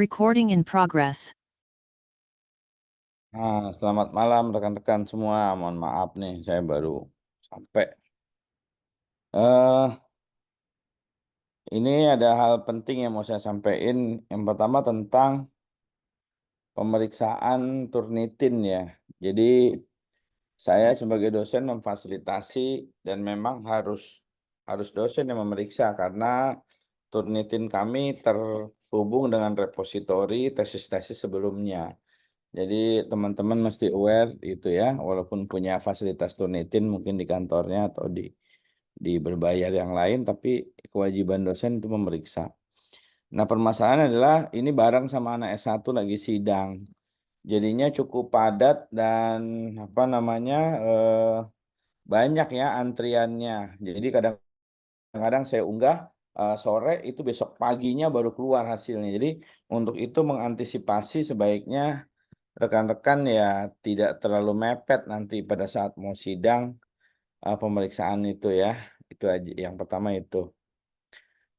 Recording in progress. Selamat malam rekan-rekan semua. Mohon maaf nih, saya baru sampai. Eh, ini ada hal penting yang mau saya sampaikan. Yang pertama tentang pemeriksaan Turnitin ya. Jadi saya sebagai dosen memfasilitasi dan memang harus dosen yang memeriksa karena Turnitin kami terhubung dengan repositori tesis-tesis sebelumnya. Jadi teman-teman mesti aware itu ya, walaupun punya fasilitas Turnitin mungkin di kantornya atau di berbayar yang lain, tapi kewajiban dosen itu memeriksa. Nah, permasalahan adalah ini bareng sama anak S1 lagi sidang. Jadinya cukup padat dan apa namanya banyak ya antriannya. Jadi kadang-kadang saya unggah sore itu besok paginya baru keluar hasilnya. Jadi untuk itu mengantisipasi sebaiknya rekan-rekan ya tidak terlalu mepet nanti pada saat mau sidang pemeriksaan itu ya. Itu aja yang pertama itu.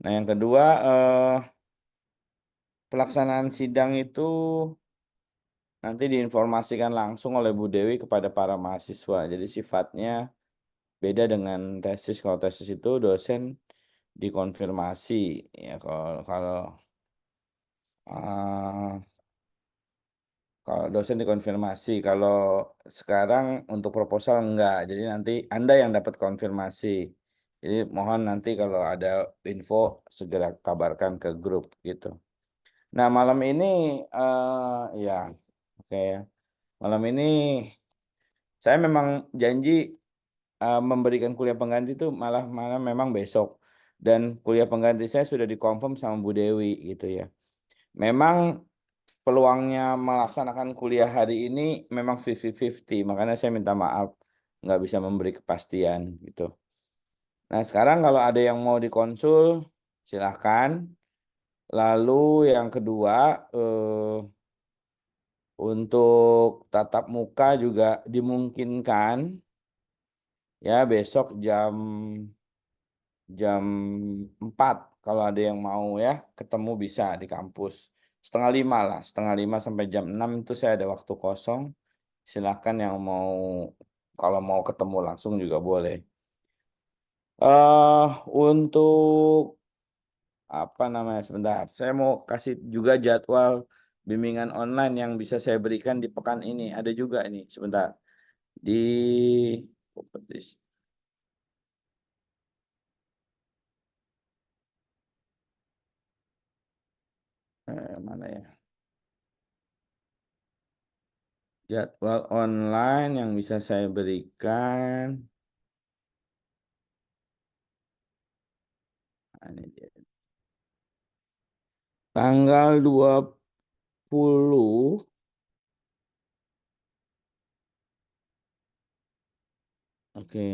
Nah, yang kedua pelaksanaan sidang itu nanti diinformasikan langsung oleh Bu Dewi kepada para mahasiswa. Jadi sifatnya beda dengan tesis. Kalau tesis itu dosen dikonfirmasi ya kalau eh, kalau dosen dikonfirmasi, kalau sekarang untuk proposal enggak. Jadi nanti Anda yang dapat konfirmasi. Jadi mohon nanti kalau ada info segera kabarkan ke grup gitu. Nah, malam ini ya oke ya. Malam ini saya memang janji memberikan kuliah pengganti itu malah malah memang besok. Dan kuliah pengganti saya sudah dikonfirm sama Bu Dewi gitu ya. Memang peluangnya melaksanakan kuliah hari ini memang 50-50, makanya saya minta maaf nggak bisa memberi kepastian gitu. Nah, sekarang kalau ada yang mau dikonsul silahkan. Lalu yang kedua untuk tatap muka juga dimungkinkan ya besok jam jam 4 kalau ada yang mau ya ketemu bisa di kampus. Setengah 5 lah, setengah 5 sampai jam 6 itu saya ada waktu kosong. Silakan yang mau kalau mau ketemu langsung juga boleh. Untuk apa namanya sebentar, saya mau kasih juga jadwal bimbingan online yang bisa saya berikan di pekan ini. Ada juga ini sebentar di kompetisi. Mana ya? Jadwal online yang bisa saya berikan. Ini dia. Tanggal 20 oke.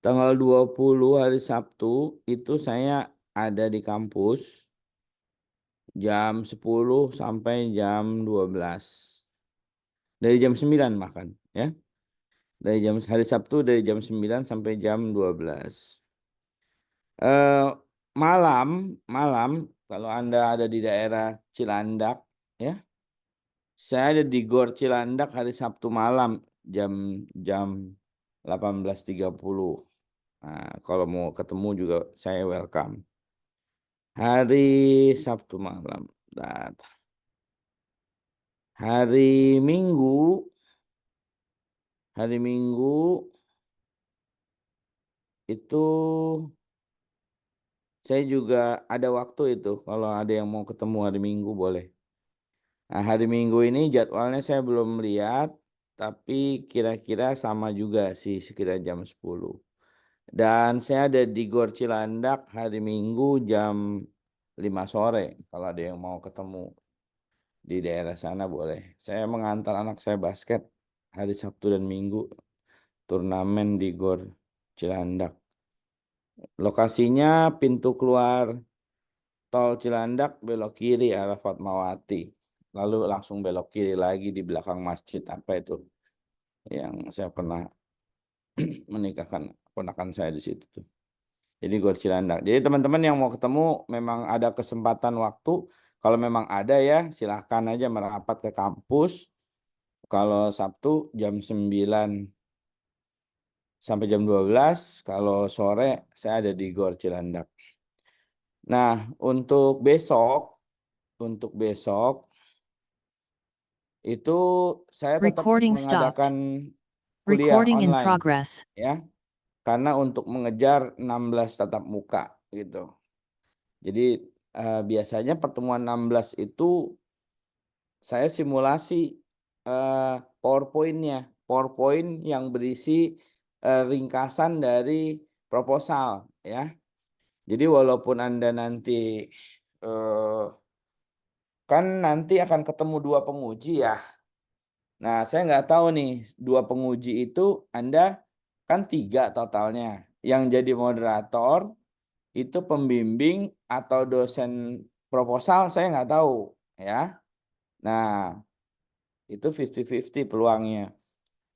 Tanggal 20 hari Sabtu itu saya ada di kampus jam 10 sampai jam 12. Dari jam 9 makan ya. Dari jam hari Sabtu dari jam 9 sampai jam 12. Eh malam kalau Anda ada di daerah Cilandak ya. Saya ada di Gor Cilandak hari Sabtu malam jam jam 18.30. Nah, kalau mau ketemu juga saya welcome. Hari Sabtu malam. Dan hari Minggu itu saya juga ada waktu itu. Kalau ada yang mau ketemu hari Minggu boleh. Nah, hari Minggu ini jadwalnya saya belum lihat, tapi kira-kira sama juga sih sekitar jam 10. Dan saya ada di Gor Cilandak hari Minggu jam 5 sore. Kalau ada yang mau ketemu di daerah sana boleh. Saya mengantar anak saya basket hari Sabtu dan Minggu. Turnamen di Gor Cilandak. Lokasinya pintu keluar tol Cilandak belok kiri arah Fatmawati. Lalu langsung belok kiri lagi di belakang masjid apa itu yang saya pernah menikahkan ponakan saya di situ tuh. Jadi Gor Cilandak. Jadi teman-teman yang mau ketemu memang ada kesempatan waktu. Kalau memang ada ya silahkan aja merapat ke kampus. Kalau Sabtu jam 9 sampai jam 12, kalau sore saya ada di Gor Cilandak. Nah, untuk besok itu saya tetap Recording stopped. mengadakan kuliah Recording in online progress. ya. Karena untuk mengejar 16 tatap muka gitu. Jadi biasanya pertemuan 16 itu saya simulasi PowerPoint-nya. PowerPoint yang berisi ringkasan dari proposal ya. Jadi walaupun Anda nanti kan nanti akan ketemu 2 penguji ya. Nah, saya nggak tahu nih 2 penguji itu Anda kan 3 totalnya. Yang jadi moderator itu pembimbing atau dosen proposal saya nggak tahu ya. Nah, itu 50-50 peluangnya.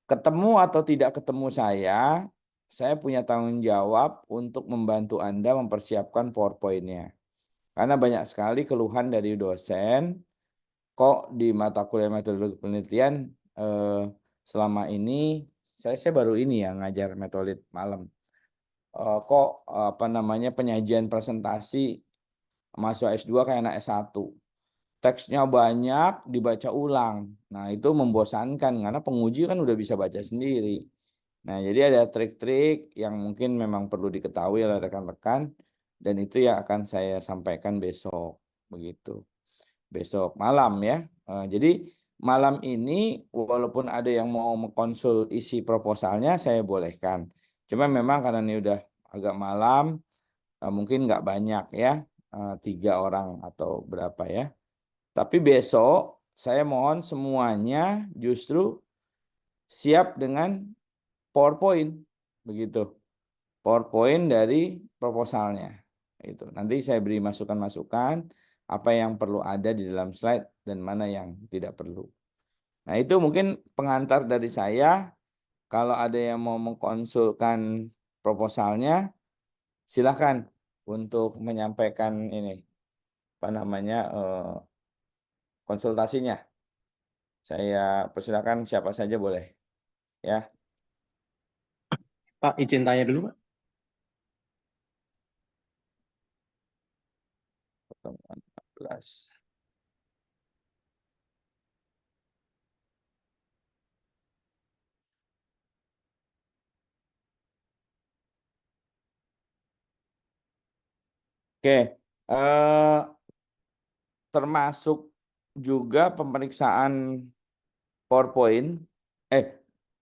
Ketemu atau tidak ketemu saya punya tanggung jawab untuk membantu Anda mempersiapkan PowerPoint-nya. Karena banyak sekali keluhan dari dosen, kok di mata kuliah metodologi penelitian selama ini saya baru ini ya ngajar metode malam. Kok penyajian presentasi mahasiswa S2 kayak anak S1. Teksnya banyak, dibaca ulang. Nah, itu membosankan karena penguji kan udah bisa baca sendiri. Nah, jadi ada trik-trik yang mungkin memang perlu diketahui oleh rekan-rekan dan itu yang akan saya sampaikan besok, begitu. Besok malam ya. Jadi malam ini walaupun ada yang mau mengkonsul isi proposalnya saya bolehkan. Cuma memang karena ini udah agak malam, mungkin nggak banyak ya, 3 orang atau berapa ya. Tapi besok saya mohon semuanya justru siap dengan PowerPoint, begitu. PowerPoint dari proposalnya. Itu. Nanti saya beri masukan-masukan apa yang perlu ada di dalam slide dan mana yang tidak perlu. Nah, itu mungkin pengantar dari saya. Kalau ada yang mau mengkonsulkan proposalnya, silakan untuk menyampaikan ini konsultasinya. Saya persilakan siapa saja boleh ya. Pak, izin tanya dulu, Pak. Pertemuan 14. Oke, termasuk juga pemeriksaan PowerPoint,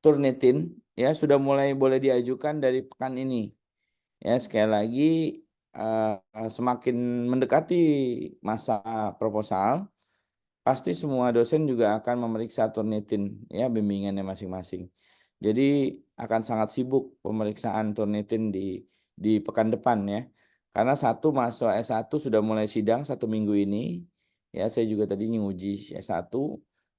Turnitin ya sudah mulai boleh diajukan dari pekan ini. Ya, sekali lagi semakin mendekati masa proposal, pasti semua dosen juga akan memeriksa Turnitin ya bimbingannya masing-masing. Jadi akan sangat sibuk pemeriksaan Turnitin di pekan depan ya. Karena satu mahasiswa S1 sudah mulai sidang 1 minggu ini. Ya, saya juga tadi nguji S1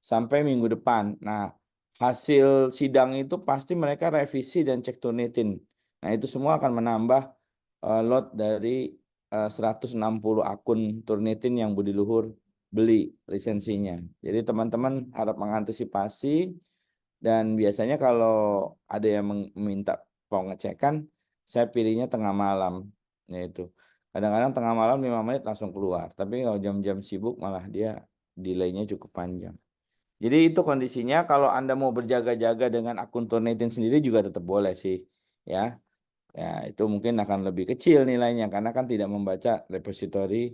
sampai minggu depan. Nah, hasil sidang itu pasti mereka revisi dan cek Turnitin. Nah, itu semua akan menambah load dari 160 akun Turnitin yang Budi Luhur beli lisensinya. Jadi teman-teman harap mengantisipasi dan biasanya kalau ada yang meminta pengecekan, saya pilihnya tengah malam, yaitu kadang-kadang tengah malam 5 menit langsung keluar. Tapi kalau jam-jam sibuk malah dia delay-nya cukup panjang. Jadi itu kondisinya. Kalau Anda mau berjaga-jaga dengan akun Turnitin sendiri juga tetap boleh sih, ya. Ya, itu mungkin akan lebih kecil nilainya karena kan tidak membaca repository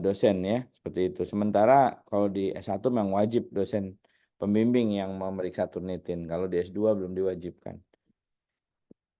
dosen ya, seperti itu. Sementara kalau di S1 memang wajib dosen pembimbing yang memeriksa Turnitin. Kalau di S2 belum diwajibkan.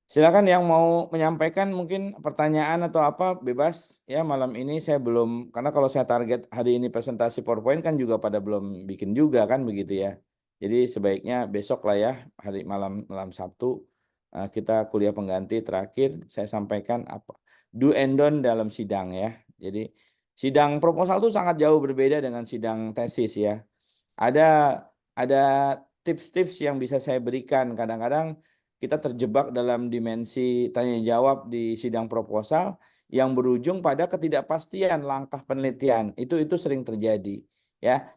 Silakan yang mau menyampaikan mungkin pertanyaan atau apa bebas ya malam ini saya belum karena kalau saya target hari ini presentasi PowerPoint kan juga pada belum bikin juga kan begitu ya. Jadi sebaiknya besok lah ya hari malam Sabtu kita kuliah pengganti terakhir saya sampaikan apa do and don't dalam sidang ya. Jadi sidang proposal itu sangat jauh berbeda dengan sidang tesis ya. Ada tips-tips yang bisa saya berikan. Kadang-kadang kita terjebak dalam dimensi tanya jawab di sidang proposal yang berujung pada ketidakpastian langkah penelitian. Itu sering terjadi, ya.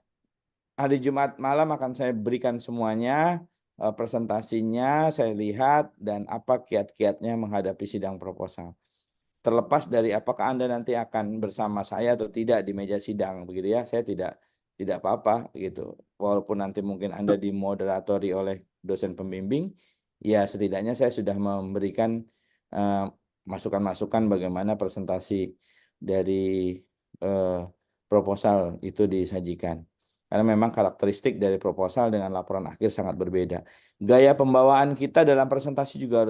Hari Jumat malam akan saya berikan semuanya, presentasinya saya lihat dan apa kiat-kiatnya menghadapi sidang proposal. Terlepas dari apakah Anda nanti akan bersama saya atau tidak di meja sidang, begitu ya, saya tidak apa-apa gitu. Walaupun nanti mungkin Anda dimoderatori oleh dosen pembimbing, ya setidaknya saya sudah memberikan masukan-masukan bagaimana presentasi dari proposal itu disajikan. Karena memang karakteristik dari proposal dengan laporan akhir sangat berbeda. Gaya pembawaan kita dalam presentasi juga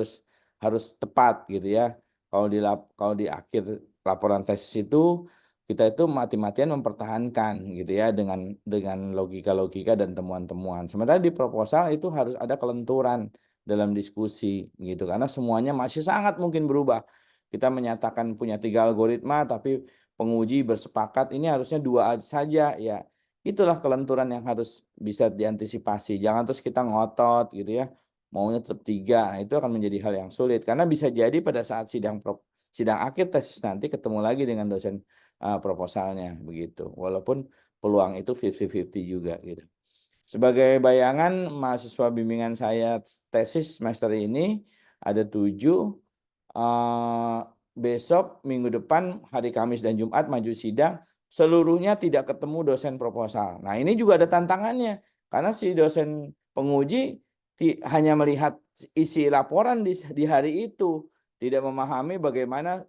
harus tepat gitu ya. Kalau di akhir laporan tesis itu kita itu mati-matian mempertahankan gitu ya dengan logika-logika dan temuan-temuan. Sementara di proposal itu harus ada kelenturan dalam diskusi gitu karena semuanya masih sangat mungkin berubah. Kita menyatakan punya 3 algoritma tapi penguji bersepakat ini harusnya 2 saja ya. Itulah kelenturan yang harus bisa diantisipasi. Jangan terus kita ngotot gitu ya. Maunya tetap 3. Nah, itu akan menjadi hal yang sulit karena bisa jadi pada saat sidang akhir tesis nanti ketemu lagi dengan dosen proposalnya begitu. Walaupun peluang itu 50-50 juga gitu. Sebagai bayangan mahasiswa bimbingan saya tesis semester ini ada 7. Besok minggu depan hari Kamis dan Jumat maju sidang seluruhnya tidak ketemu dosen proposal. Nah ini juga ada tantangannya karena si dosen penguji hanya melihat isi laporan di hari itu, tidak memahami bagaimana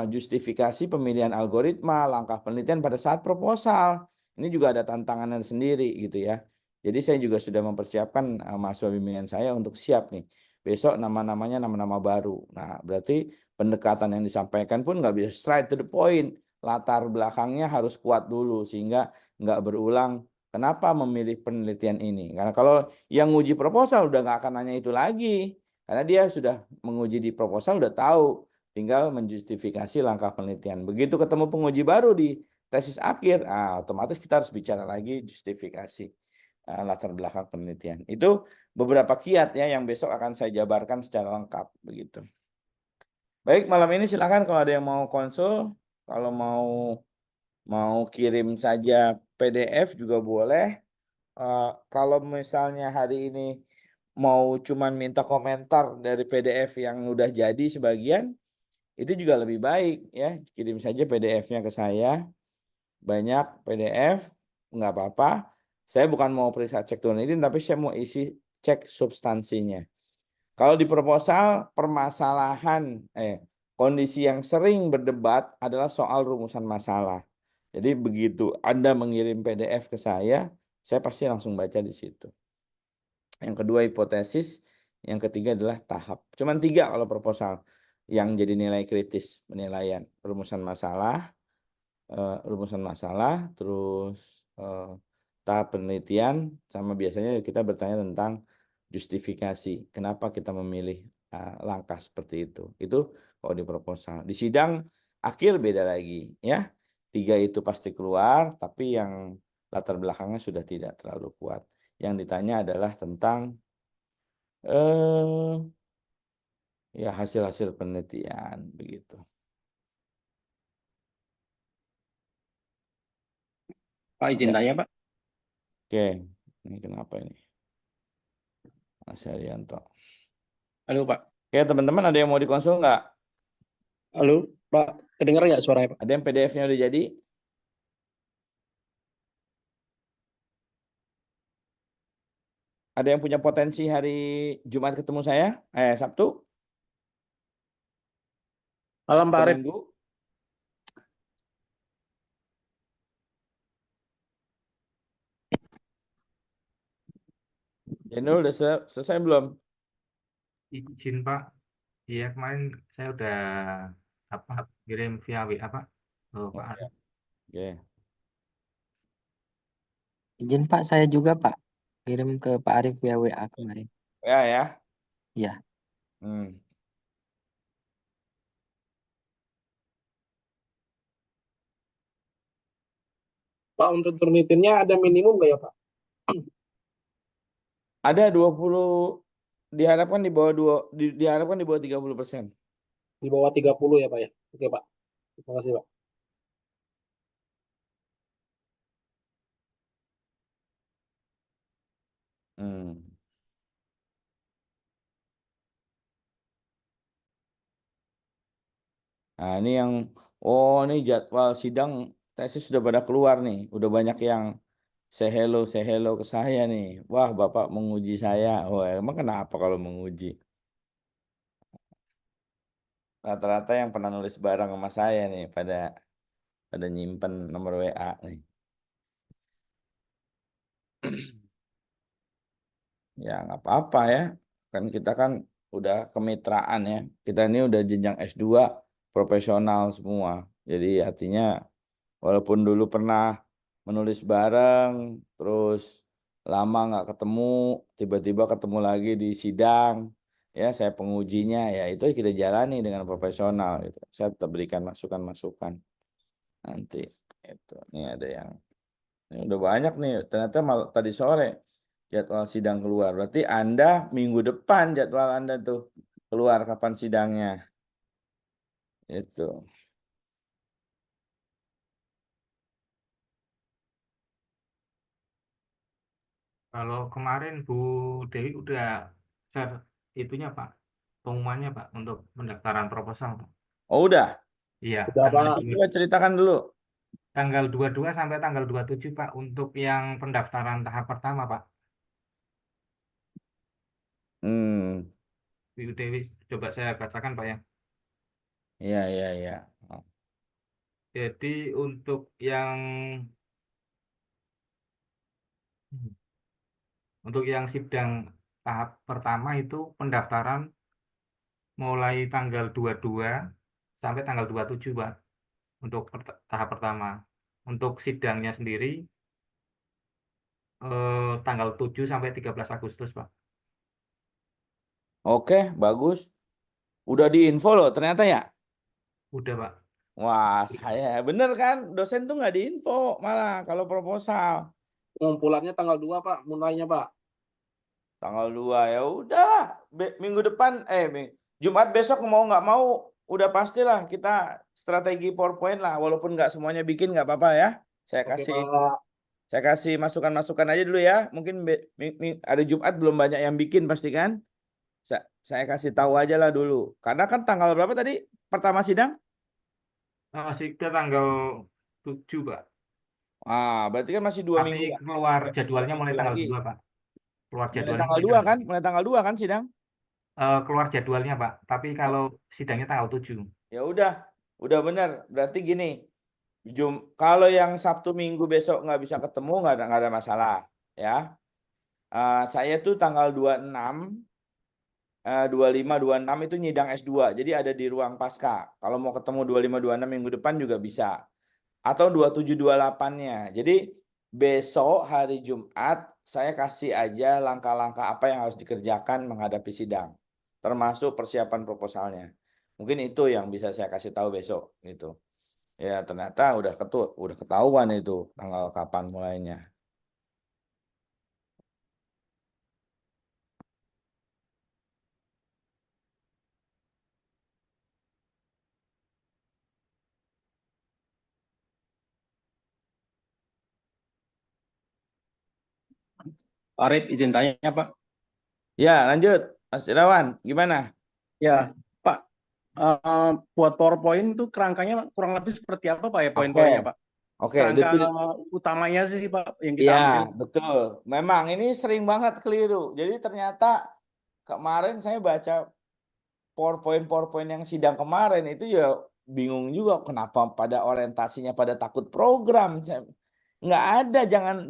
justifikasi pemilihan algoritma, langkah penelitian pada saat proposal. Ini juga ada tantangannya sendiri gitu ya. Jadi saya juga sudah mempersiapkan mahasiswa bimbingan saya untuk siap nih. Besok nama-namanya nama-nama baru. Nah, berarti pendekatan yang disampaikan pun nggak bisa straight to the point. Latar belakangnya harus kuat dulu sehingga nggak berulang. Kenapa memilih penelitian ini? Karena kalau yang nguji proposal udah nggak akan nanya itu lagi. Karena dia sudah menguji di proposal udah tahu. Tinggal menjustifikasi langkah penelitian. Begitu ketemu penguji baru di tesis akhir, otomatis kita harus bicara lagi justifikasi latar belakang penelitian. Itu beberapa kiat ya yang besok akan saya jabarkan secara lengkap begitu. Baik, malam ini silakan kalau ada yang mau konsul, kalau mau kirim saja PDF juga boleh. Kalau misalnya hari ini mau cuman minta komentar dari PDF yang udah jadi sebagian, itu juga lebih baik ya. Kirim saja PDF-nya ke saya. Banyak PDF, nggak apa-apa. Saya bukan mau periksa cek turnitin, tapi saya mau isi cek substansinya. Kalau di proposal, kondisi yang sering berdebat adalah soal rumusan masalah. Jadi begitu Anda mengirim PDF ke saya pasti langsung baca di situ. Yang kedua hipotesis, yang ketiga adalah tahap. Cuman 3 kalau proposal yang jadi nilai kritis penilaian. Rumusan masalah, terus tahap penelitian, sama biasanya kita bertanya tentang justifikasi. Kenapa kita memilih langkah seperti itu. Itu kalau di proposal. Di sidang akhir beda lagi ya. 3 itu pasti keluar, tapi yang latar belakangnya sudah tidak terlalu kuat. Yang ditanya adalah tentang ya hasil-hasil penelitian begitu. Pak izin Ya, tanya Pak. oke. Ini kenapa ini? Mas Arianto. Halo Pak. Oke, teman-teman ada yang mau dikonsul nggak? Halo Pak. Kedengar nggak suaranya Pak? Ada yang PDF-nya udah jadi? Ada yang punya potensi hari Jumat ketemu saya? Sabtu Malam Pak atau Arif. Minggu? Jenul udah selesai belum? Izin Pak, iya kemarin saya udah kirim via WA Pak ke Pak Oke. Arif. Oke. Izin Pak, saya juga Pak. Kirim ke Pak Arif via WA kemarin. Ya. Ya. Hmm. Pak untuk turnitinnya ada minimum nggak ya Pak? Ada 20, diharapkan di bawah 30%. Di bawah 30 ya Pak ya. Oke Pak. Terima kasih Pak. Hmm. Nah, ini yang ini jadwal sidang tesis sudah pada keluar nih. Udah banyak yang say hello ke saya nih. Wah, Bapak menguji saya. Wah, emang kenapa kalau menguji? Rata-rata yang pernah nulis bareng sama saya nih pada nyimpen nomor WA nih. Ya nggak apa-apa ya. Kan kita kan udah kemitraan ya. Kita ini udah jenjang S2 profesional semua. Jadi artinya walaupun dulu pernah menulis bareng, terus lama nggak ketemu, tiba-tiba ketemu lagi di sidang, ya saya pengujinya, ya itu kita jalani dengan profesional gitu. Saya tetap berikan masukan-masukan nanti. Itu, ini ada yang, ini udah banyak nih. Ternyata tadi sore jadwal sidang keluar. Berarti Anda minggu depan jadwal Anda tuh keluar kapan sidangnya? Itu. Kalau kemarin Bu Dewi udah share itunya Pak, pengumumannya Pak untuk pendaftaran proposal Pak. Oh udah. Iya, Udah Pak. Coba ceritakan dulu. tanggal 22 sampai tanggal 27 Pak untuk yang pendaftaran tahap pertama Pak. Hmm, Bu Dewi coba saya bacakan Pak ya. iya iya iya. Oh. Jadi untuk yang sidang tahap pertama itu pendaftaran mulai tanggal 22 sampai tanggal 27 Pak untuk tahap pertama. Untuk sidangnya sendiri tanggal 7 sampai 13 Agustus Pak. Oke, bagus. Udah diinfo loh ternyata ya. Udah Pak. Wah, saya bener kan dosen tuh nggak diinfo malah kalau proposal Pengumpulannya tanggal 2 Pak. Mulainya Pak. tanggal 2 ya udahlah minggu depan Jumat besok mau nggak mau udah pastilah kita strategi PowerPoint lah walaupun nggak semuanya bikin nggak apa-apa ya. Oke Pak. Saya kasih masukan-masukan aja dulu ya. Mungkin ada Jumat belum banyak yang bikin pasti kan. Saya kasih tahu aja lah dulu. Karena kan tanggal berapa tadi pertama sidang? Sidang tanggal 7 Pak. Berarti kan masih 2 Tapi minggu keluar dua jadwalnya minggu mulai tanggal lagi. 2 Pak. Keluar Mulai jadwalnya tanggal 2 kan? Mulai tanggal 2 kan sidang? keluar jadwalnya Pak. Tapi kalau sidangnya tanggal 7. Ya udah benar. Berarti gini, kalau yang Sabtu Minggu besok nggak bisa ketemu nggak ada masalah ya. Saya tuh tanggal 26, 25, 26 itu nyidang S2. Jadi ada di ruang pasca. Kalau mau ketemu 25, 26 minggu depan juga bisa. Atau 27, 28-nya. Jadi besok hari Jumat saya kasih aja langkah-langkah apa yang harus dikerjakan menghadapi sidang. Termasuk persiapan proposalnya. Mungkin itu yang bisa saya kasih tahu besok gitu. Ya ternyata udah ketahuan itu tanggal kapan mulainya. Pak Arif, izin tanya Pak. Ya lanjut Mas Irawan, gimana? Ya, Pak, buat PowerPoint itu kerangkanya kurang lebih seperti apa Pak ya Oke, poin-poinnya Pak? oke, Kerangka detil. utamanya sih Pak yang kita Ya ambil. betul. Memang ini sering banget keliru. Jadi ternyata kemarin saya baca PowerPoint yang sidang kemarin itu ya bingung juga kenapa pada orientasinya pada takut program. Nggak ada,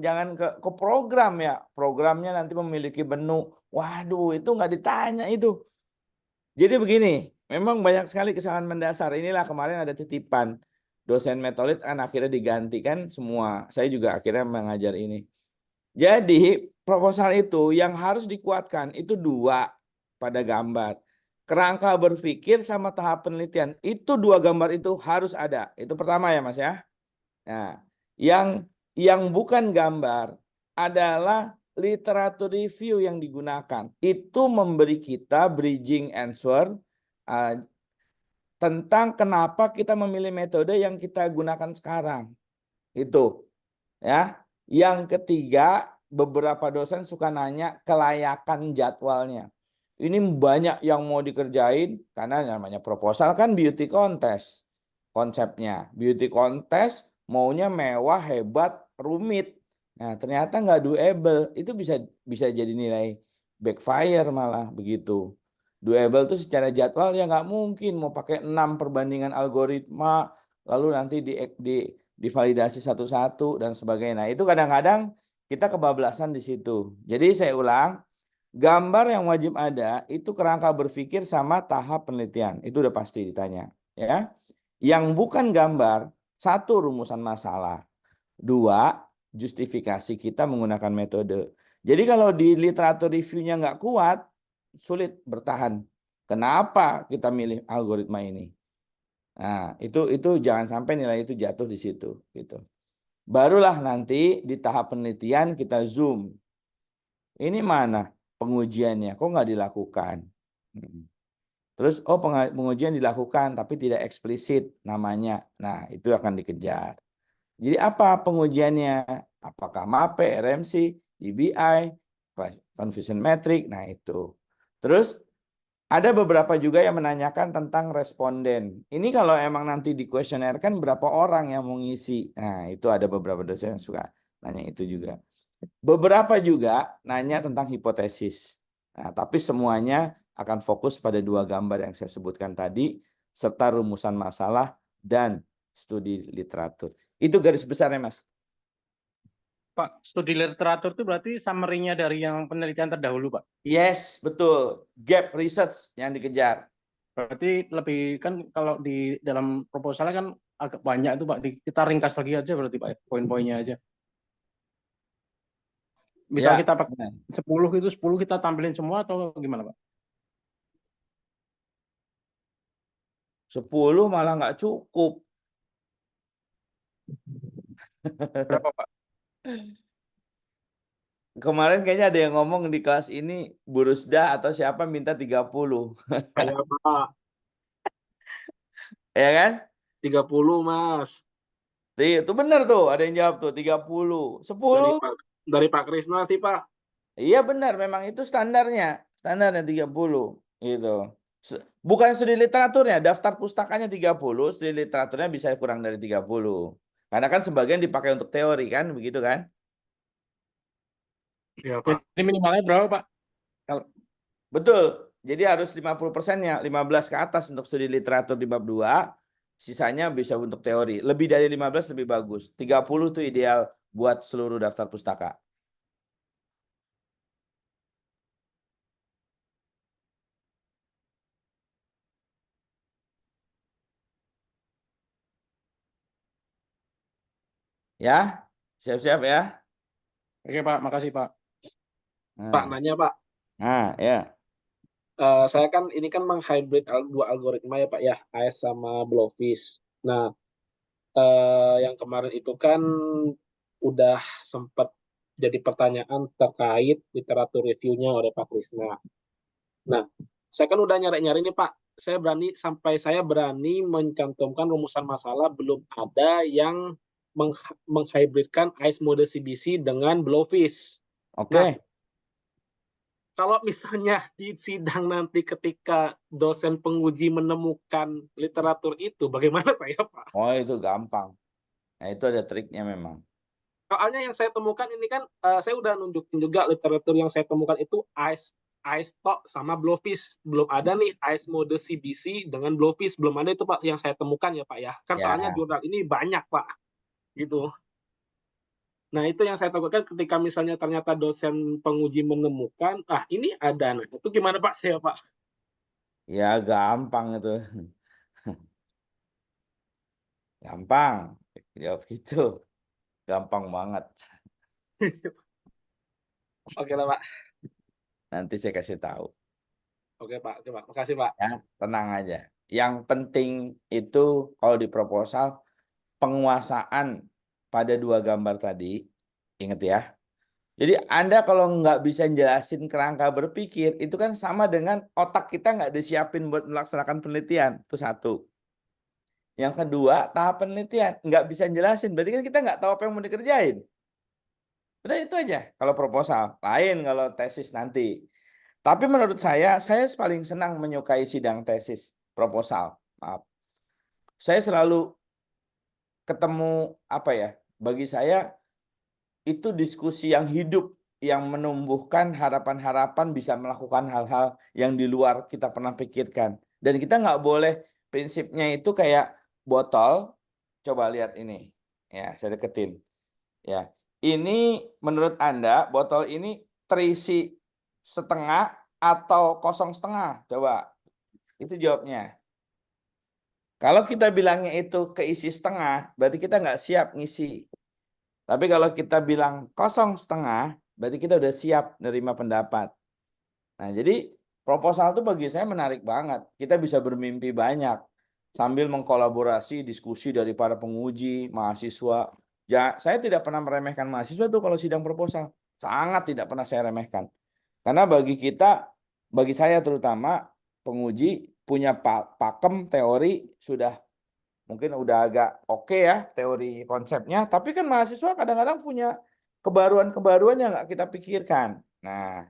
jangan ke program ya. Programnya nanti memiliki menu. Waduh, itu nggak ditanya itu. Jadi begini, memang banyak sekali kesalahan mendasar. Inilah kemarin ada titipan dosen metodologi kan akhirnya digantikan semua. Saya juga akhirnya mengajar ini. Jadi proposal itu yang harus dikuatkan itu 2 pada gambar. Kerangka berpikir sama tahap penelitian. Itu 2 gambar itu harus ada. Itu pertama ya Mas ya. Nah, yang bukan gambar adalah literatur review yang digunakan. Itu memberi kita bridging answer, tentang kenapa kita memilih metode yang kita gunakan sekarang. Itu ya. Yang ketiga, beberapa dosen suka nanya kelayakan jadwalnya. Ini banyak yang mau dikerjain karena namanya proposal kan beauty contest. Konsepnya beauty contest maunya mewah, hebat, rumit. Nah, ternyata nggak doable. Itu bisa jadi nilai backfire malah begitu. Doable itu secara jadwal ya nggak mungkin mau pakai 6 perbandingan algoritma lalu nanti divalidasi satu-satu dan sebagainya. Nah, itu kadang-kadang kita kebablasan di situ. Jadi saya ulang, gambar yang wajib ada itu kerangka berpikir sama tahap penelitian. Itu udah pasti ditanya, ya. Yang bukan gambar, satu, rumusan masalah. Dua, justifikasi kita menggunakan metode. Jadi kalau di literatur reviewnya nggak kuat, sulit bertahan. Kenapa kita milih algoritma ini? Nah, itu jangan sampai nilai itu jatuh di situ, gitu. Barulah nanti di tahap penelitian kita zoom. Ini mana pengujiannya? Kok nggak dilakukan? Terus, pengujian dilakukan tapi tidak eksplisit namanya. Nah, itu akan dikejar. Jadi apa pengujiannya? Apakah MAPE, RMC, DBI, confusion metric? Nah, itu. Terus ada beberapa juga yang menanyakan tentang responden. Ini kalau emang nanti di kuesioner kan berapa orang yang mau ngisi. Nah, itu ada beberapa dosen yang suka nanya itu juga. Beberapa juga nanya tentang hipotesis. Nah, tapi semuanya akan fokus pada 2 gambar yang saya sebutkan tadi, serta rumusan masalah dan studi literatur. Itu garis besarnya, Mas. Pak, studi literatur itu berarti summary-nya dari yang penelitian terdahulu, Pak. Yes, betul. Gap research yang dikejar. Berarti lebih kan kalau di dalam proposalnya kan agak banyak itu Pak. Kita ringkas lagi aja berarti Pak, poin-poinnya aja. Misal Ya, kita pakai 10 itu 10 kita tampilin semua atau gimana Pak? 10 malah nggak cukup. Berapa Pak? Kemarin kayaknya ada yang ngomong di kelas ini, Bu Rusda atau siapa minta 30. Saya Pak, Ya kan? 30 Mas. Itu benar tuh, ada yang jawab tuh 30. 10. Dari Pak Krisna sih Pak. Iya benar, memang itu standarnya. Standarnya 30 gitu. Bukan studi literaturnya, daftar pustakanya 30, studi literaturnya bisa kurang dari 30. Karena kan sebagian dipakai untuk teori kan, begitu kan? Iya Pak. Jadi minimalnya berapa Pak? Betul. Jadi harus 50%-nya, 15 ke atas untuk studi literatur di bab 2, sisanya bisa untuk teori. Lebih dari 15 lebih bagus. 30 itu ideal buat seluruh daftar pustaka. Ya, siap-siap ya. Oke Pak, makasih Pak. Pak nanya Pak. Nah, ya. Saya kan ini kan menghybrid 2 algoritma ya Pak ya, AES sama Blowfish. Nah, yang kemarin itu kan udah sempat jadi pertanyaan terkait literatur reviewnya oleh Pak Krisna. Nah, saya kan udah nyari-nyari nih Pak. Saya berani mencantumkan rumusan masalah belum ada yang menghybridkan AES mode CBC dengan Blowfish. Oke. Nah, kalau misalnya di sidang nanti ketika dosen penguji menemukan literatur itu, bagaimana saya, Pak? Oh, itu gampang. Nah, itu ada triknya memang. Soalnya yang saya temukan ini kan, saya udah nunjukin juga literatur yang saya temukan itu AES tok sama Blowfish. Belum ada nih AES mode CBC dengan Blowfish. Belum ada itu, Pak, yang saya temukan ya, Pak, ya. Kan Ya. soalnya jurnal ini banyak, Pak. Gitu. Nah, itu yang saya takutkan ketika misalnya ternyata dosen penguji menemukan, ini ada. Nah, itu gimana, Pak, saya, Pak? Ya, gampang itu. Gampang. Jawab gitu. Gampang banget. Oke lah, Pak. Nanti saya kasih tahu. Oke, Pak. Oke, Pak. Makasih, Pak. Ya, tenang aja. Yang penting itu kalau di proposal penguasaan pada 2 gambar tadi, ingat ya. Jadi Anda kalau nggak bisa jelasin kerangka berpikir, itu kan sama dengan otak kita nggak disiapin buat melaksanakan penelitian. Itu satu. Yang kedua, tahap penelitian. Nggak bisa jelasin, berarti kan kita nggak tahu apa yang mau dikerjain. Udah itu aja kalau proposal. Lain kalau tesis nanti. Tapi menurut saya paling senang menyukai sidang tesis proposal. Maaf. Saya selalu ketemu apa ya? Bagi saya itu diskusi yang hidup yang menumbuhkan harapan-harapan bisa melakukan hal-hal yang di luar kita pernah pikirkan. Dan kita nggak boleh prinsipnya itu kayak botol. Coba lihat ini. Ya, saya deketin. Ya. Ini menurut Anda botol ini terisi setengah atau kosong setengah? Coba. Itu jawabnya. Kalau kita bilangnya itu keisi setengah, berarti kita nggak siap ngisi. Tapi kalau kita bilang kosong setengah, berarti kita udah siap nerima pendapat. Nah, jadi proposal itu bagi saya menarik banget. Kita bisa bermimpi banyak sambil mengkolaborasi diskusi dari para penguji, mahasiswa. Ya, saya tidak pernah meremehkan mahasiswa tuh kalau sidang proposal. Sangat tidak pernah saya remehkan. Karena bagi kita, bagi saya terutama penguji punya pakem teori sudah mungkin udah agak oke ya teori konsepnya, tapi kan mahasiswa kadang-kadang punya kebaruan-kebaruan yang nggak kita pikirkan. Nah,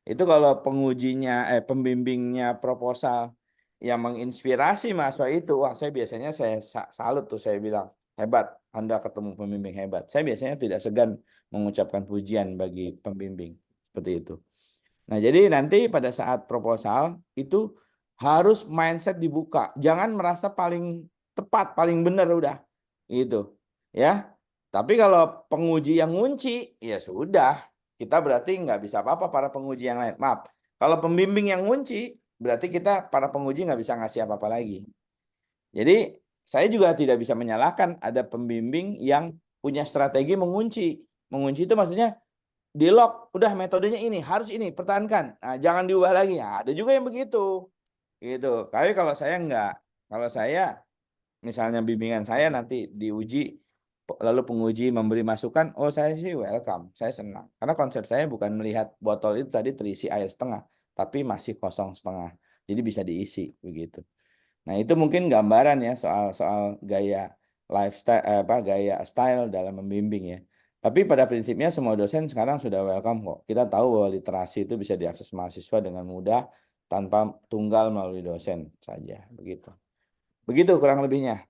itu kalau pembimbingnya proposal yang menginspirasi mahasiswa itu, wah saya biasanya saya salut tuh, saya bilang, hebat, Anda ketemu pembimbing hebat. Saya biasanya tidak segan mengucapkan pujian bagi pembimbing, seperti itu. Nah, jadi nanti pada saat proposal itu harus mindset dibuka. Jangan merasa paling tepat, paling benar udah. Gitu. Ya. Tapi kalau penguji yang ngunci, ya sudah. Kita berarti nggak bisa apa-apa para penguji yang lain. Maaf. Kalau pembimbing yang ngunci, berarti kita para penguji nggak bisa ngasih apa-apa lagi. Jadi saya juga tidak bisa menyalahkan ada pembimbing yang punya strategi mengunci. Mengunci itu maksudnya di lock, udah metodenya ini, harus ini, pertahankan. Nah, jangan diubah lagi. Nah, ada juga yang begitu. Gitu. Tapi kalau saya enggak. Kalau saya misalnya bimbingan saya nanti diuji lalu penguji memberi masukan, oh saya sih welcome, saya senang. Karena konsep saya bukan melihat botol itu tadi terisi air setengah, tapi masih kosong setengah. Jadi bisa diisi begitu. Nah, itu mungkin gambaran ya soal gaya lifestyle gaya style dalam membimbing ya. Tapi pada prinsipnya semua dosen sekarang sudah welcome kok. Kita tahu bahwa literasi itu bisa diakses mahasiswa dengan mudah tanpa tunggal melalui dosen saja, begitu. Begitu kurang lebihnya.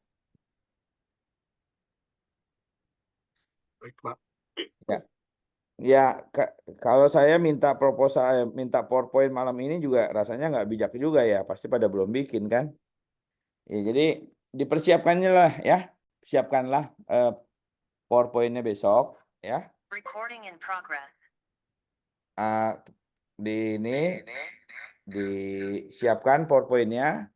Baik, Pak. Ya. Ya, kalau saya minta proposal, minta PowerPoint malam ini juga rasanya nggak bijak juga ya. Pasti pada belum bikin kan. Ya, jadi dipersiapkannya lah ya. Siapkanlah PowerPoint-nya besok ya. Recording in progress. Disiapkan PowerPoint-nya,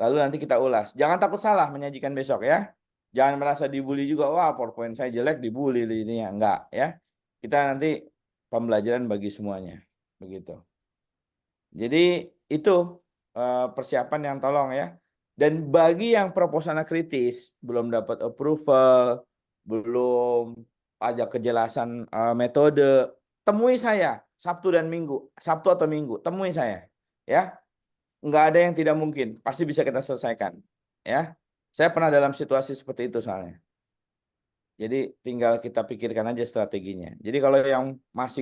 lalu nanti kita ulas. Jangan takut salah menyajikan besok ya. Jangan merasa dibully juga, wah PowerPoint saya jelek dibully ini ya. Enggak ya. Kita nanti pembelajaran bagi semuanya. Begitu. Jadi itu persiapan yang tolong ya. Dan bagi yang proposalnya kritis, belum dapat approval, belum ada kejelasan metode, temui saya Sabtu dan Minggu, Sabtu atau Minggu, temui saya ya. Nggak ada yang tidak mungkin, pasti bisa kita selesaikan ya. Saya pernah dalam situasi seperti itu soalnya. Jadi tinggal kita pikirkan aja strateginya. Jadi kalau yang masih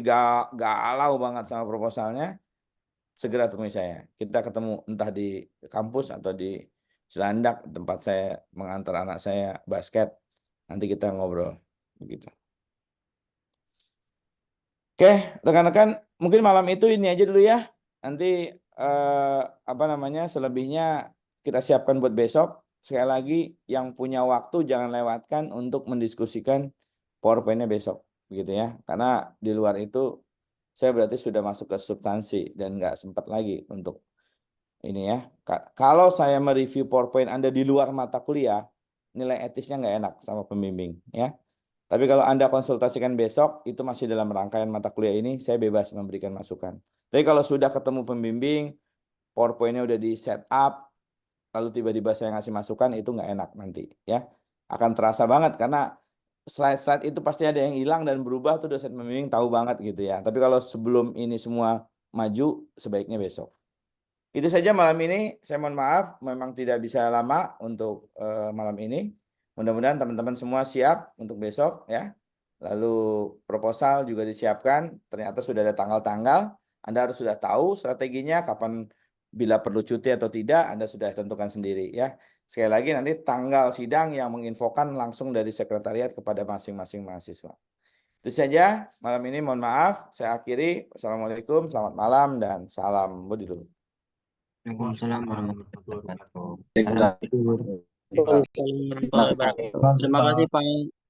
galau banget sama proposalnya, segera temui saya. Kita ketemu entah di kampus atau di Cilandak, tempat saya mengantar anak saya basket. Nanti kita ngobrol begitu. Oke, rekan-rekan, mungkin malam itu ini aja dulu ya. Nanti selebihnya kita siapkan buat besok. Sekali lagi yang punya waktu jangan lewatkan untuk mendiskusikan PowerPoint-nya besok, begitu ya. Karena di luar itu saya berarti sudah masuk ke substansi dan nggak sempat lagi untuk ini ya. Kalau saya mereview PowerPoint Anda di luar mata kuliah, nilai etisnya nggak enak sama pembimbing ya. Tapi kalau Anda konsultasikan besok, itu masih dalam rangkaian mata kuliah ini, saya bebas memberikan masukan. Tapi kalau sudah ketemu pembimbing, PowerPoint-nya udah di set up, lalu tiba-tiba saya ngasih masukan, itu nggak enak nanti ya. Akan terasa banget karena slide-slide itu pasti ada yang hilang dan berubah tuh dosen pembimbing tahu banget gitu ya. Tapi kalau sebelum ini semua maju, sebaiknya besok. Itu saja malam ini. Saya mohon maaf, memang tidak bisa lama untuk malam ini. Mudah-mudahan teman-teman semua siap untuk besok ya. Lalu proposal juga disiapkan. Ternyata sudah ada tanggal-tanggal. Anda harus sudah tahu strateginya, kapan bila perlu cuti atau tidak, Anda sudah tentukan sendiri ya. Sekali lagi nanti tanggal sidang yang menginfokan langsung dari sekretariat kepada masing-masing mahasiswa. Itu saja malam ini, mohon maaf. Saya akhiri. Wassalamualaikum, selamat malam, dan salam Budi dulu. Waalaikumsalam warahmatullahi warahmatullahi wabarakatuh. wabarakatuh. Selamat tidur. Waalaikumsalam warahmatullahi wabarakatuh. Terima kasih Pak.